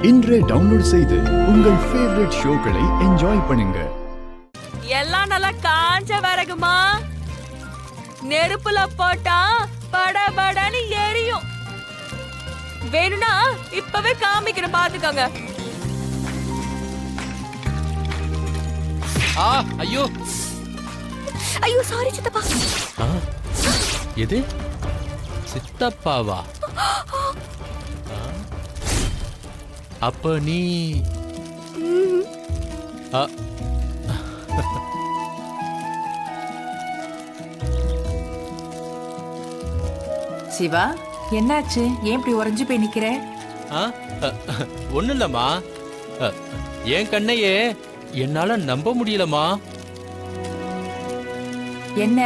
இன்றே டவுன்லோட் செய்து உங்கள் ஃபேவரட் ஷோக்களை என்ஜாய் பண்ணுங்க. எல்லாம் நல்லா காஞ்ச விறகுமா, நெருப்புல போட்டா படபடன்னு எரியும். வேணும்னா இப்பவே காமிக்கிறேன், பாத்துக்கோங்க. ஐயோ ஐயோ, சாரி சித்தப்பா. எது சித்தப்பாவா? அப்ப நீ சிவா, என்னாச்சு? ஏன் இப்படி உறைஞ்சு போய் நிக்கிற? ஒண்ணு இல்லம்மா, என் கண்ணையே என்னால நம்ப முடியலம்மா. என்ன?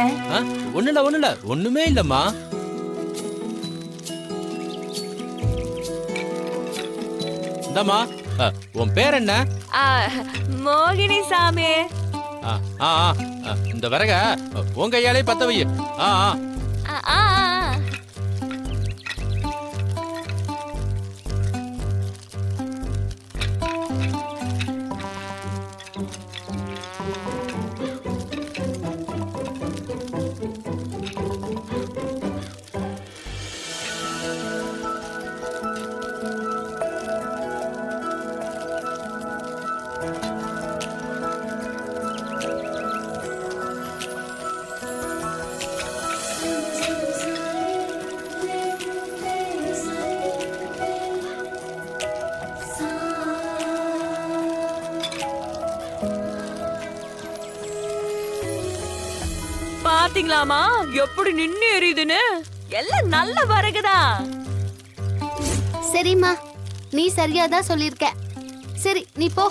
ஒண்ணு இல்ல ஒண்ணுமே இல்லம்மா. இந்தம்மா, உன் பேர் என்ன? மோகினி சாமி. இந்த விறக உன் கையாலே பத்த வை. பாத்தீங்களாமா எப்படி நின்னு எரியுதுன்னு? எல்லாம் நல்ல வரகுதான். சரிம்மா, நீ சரியாதான் சொல்லிருக்க. சரி, நீ போ.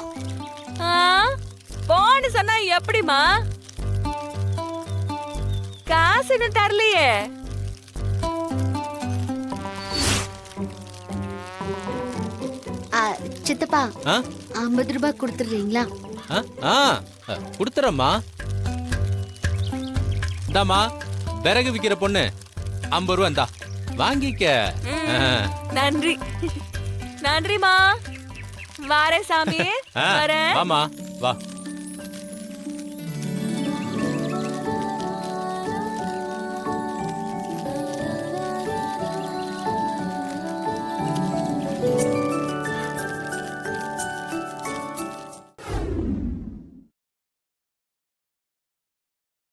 போன்னு சொன்னா எப்படிமா? காசுன்னு தரலையே. சித்தப்பா, 50 ரூபாய் கொடுத்துடுறீங்களா? கொடுத்துறம்மா. இந்தாமா, விறகு விக்கிற பொண்ணு, 50 ரூபா இந்தா, வாங்கிக்க. நன்றி நன்றிமா. வாரே சாமி, வரேன். வாமா, வா.